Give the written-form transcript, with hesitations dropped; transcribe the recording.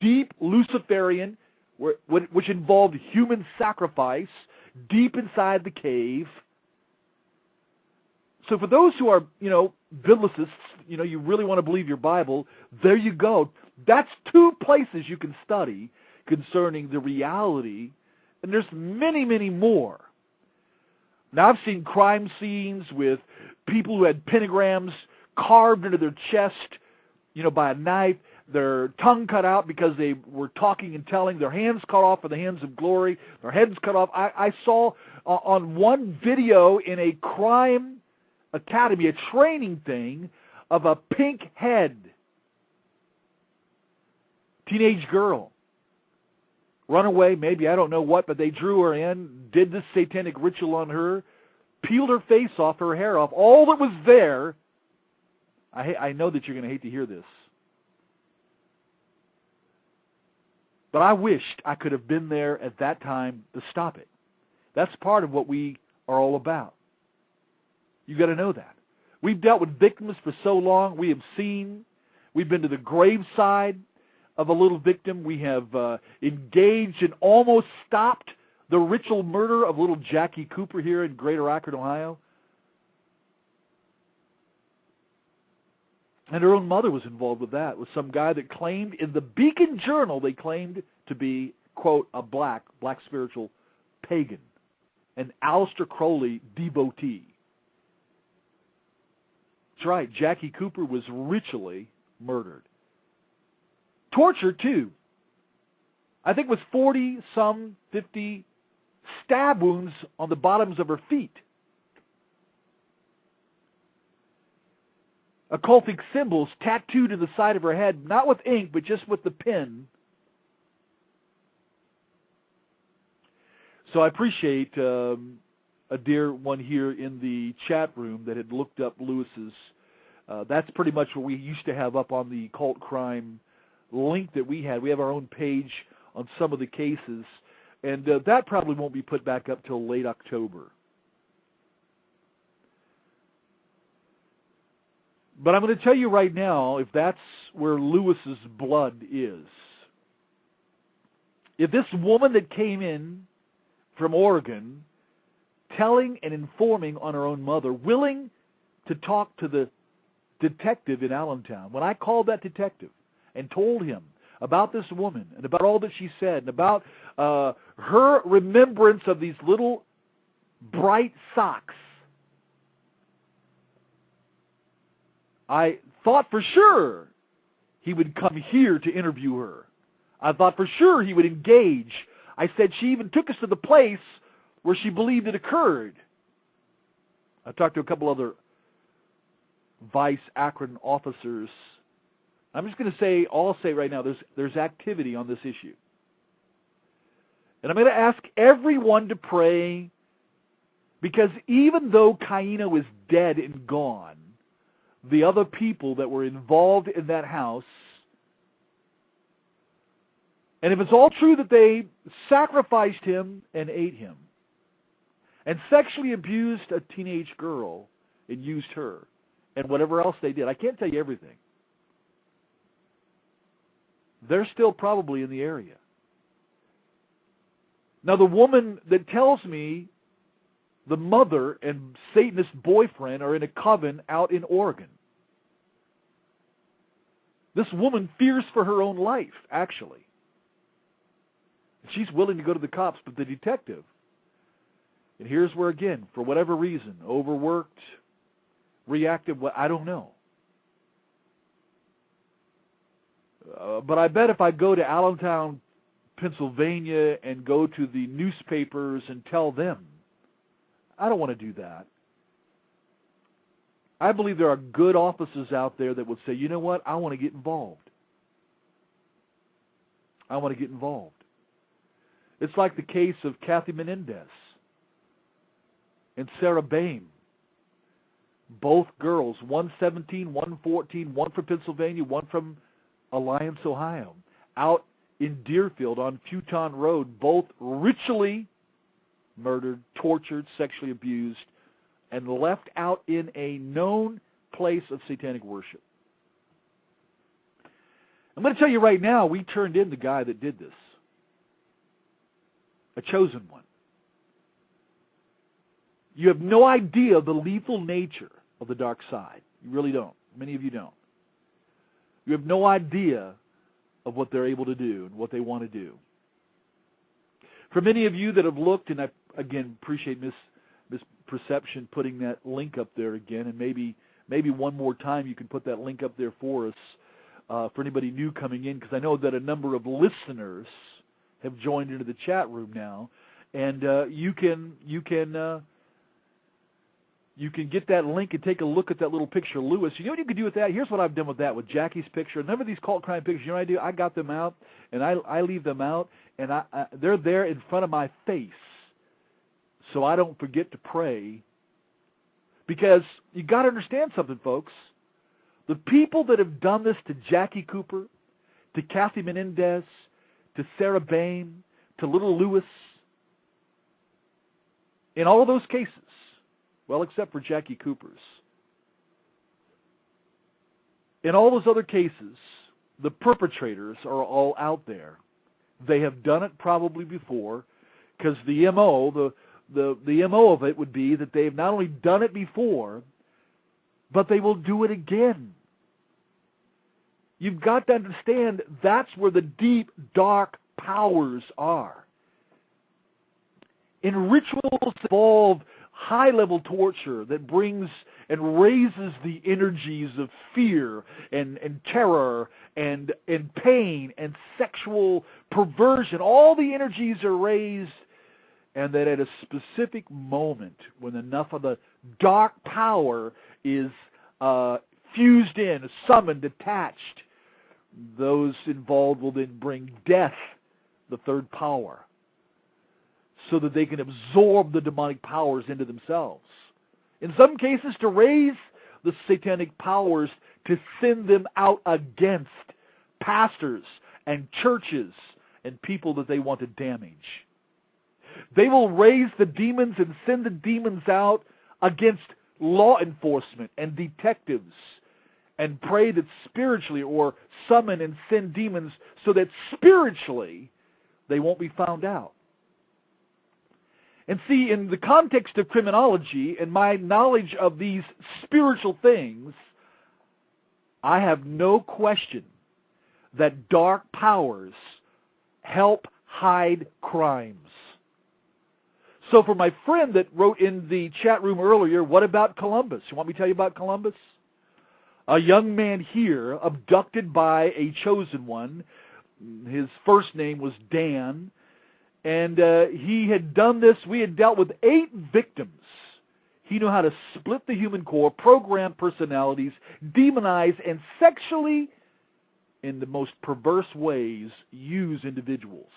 deep Luciferian, which involved human sacrifice deep inside the cave. So for those who are, biblicists, you really want to believe your Bible, there you go. That's two places you can study concerning the reality, and there's many, many more. Now, I've seen crime scenes with people who had pentagrams carved into their chest, by a knife, their tongue cut out because they were talking and telling, their hands cut off for the hands of glory, their heads cut off. I saw on one video in a crime academy, a training thing, of a pink head. Teenage girl. Runaway, maybe, I don't know what, but they drew her in, did this satanic ritual on her, peeled her face off, her hair off, all that was there. I know that you're going to hate to hear this. But I wished I could have been there at that time to stop it. That's part of what we are all about. You've got to know that. We've dealt with victims for so long. We've been to the graveside of a little victim. We have engaged and almost stopped the ritual murder of little Jackie Cooper here in Greater Akron, Ohio. And her own mother was involved with that, with some guy that claimed, in the Beacon Journal, they claimed to be, quote, a black spiritual pagan, an Aleister Crowley devotee. That's right, Jackie Cooper was ritually murdered. Tortured, too. I think it was 50 stab wounds on the bottoms of her feet. Occultic symbols tattooed in the side of her head, not with ink, but just with the pen. So I appreciate a dear one here in the chat room that had looked up Lewis's. That's pretty much what we used to have up on the cult crime link that we had. We have our own page on some of the cases, and that probably won't be put back up till late October. But I'm going to tell you right now, if that's where Lewis's blood is, if this woman that came in from Oregon, telling and informing on her own mother, willing to talk to the detective in Allentown, when I called that detective and told him about this woman and about all that she said and about her remembrance of these little bright socks, I thought for sure he would come here to interview her. I thought for sure he would engage. I said she even took us to the place where she believed it occurred. I talked to a couple other Vice Akron officers. I'm just going to say, all I'll say right now, there's activity on this issue. And I'm going to ask everyone to pray, because even though Caino is dead and gone, the other people that were involved in that house, and if it's all true that they sacrificed him and ate him, and sexually abused a teenage girl and used her, and whatever else they did, I can't tell you everything, they're still probably in the area. Now, the woman that tells me the mother and Satanist boyfriend are in a coven out in Oregon. This woman fears for her own life, actually. She's willing to go to the cops, but the detective, and here's where, again, for whatever reason, overworked, reactive, I don't know. But I bet if I go to Allentown, Pennsylvania, and go to the newspapers and tell them, I don't want to do that. I believe there are good officers out there that would say, you know what, I want to get involved. I want to get involved. It's like the case of Kathy Menendez and Sarah Bain. Both girls, one 17, one 14, one from Pennsylvania, one from Alliance, Ohio, out in Deerfield on Futon Road, both ritually murdered, tortured, sexually abused, and left out in a known place of satanic worship. I'm going to tell you right now, we turned in the guy that did this. A chosen one. You have no idea the lethal nature of the dark side. You really don't. Many of you don't. You have no idea of what they're able to do and what they want to do. For many of you that have looked, and I, again, appreciate Miss Perception putting that link up there again, and maybe one more time you can put that link up there for us, for anybody new coming in, because I know that a number of listeners have joined into the chat room now, and you can get that link and take a look at that little picture of Lewis. You know what you can do with that? Here's what I've done with that, with Jackie's picture. A number of these cult crime pictures, you know what I do? I got them out, and I leave them out, and they're there in front of my face, so I don't forget to pray. Because you got to understand something, folks. The people that have done this to Jackie Cooper, to Kathy Menendez, to Sarah Bain, to little Lewis, in all of those cases, well, except for Jackie Cooper's, in all those other cases, the perpetrators are all out there. They have done it probably before, because the MO, the MO of it would be that they've not only done it before, but they will do it again. You've got to understand that's where the deep, dark powers are. In rituals involve high-level torture that brings and raises the energies of fear and terror and pain and sexual perversion. All the energies are raised, and that at a specific moment, when enough of the dark power is fused in, summoned, attached, those involved will then bring death, the third power, so that they can absorb the demonic powers into themselves. In some cases, to raise the satanic powers to send them out against pastors and churches and people that they want to damage. They will raise the demons and send the demons out against law enforcement and detectives, and pray that spiritually, or summon and send demons so that spiritually they won't be found out. And see, in the context of criminology and my knowledge of these spiritual things, I have no question that dark powers help hide crimes. So for my friend that wrote in the chat room earlier, what about Columbus? You want me to tell you about Columbus? A young man here, abducted by a chosen one. His first name was Dan. And he had done this. We had dealt with 8 victims. He knew how to split the human core, program personalities, demonize, and sexually, in the most perverse ways, use individuals.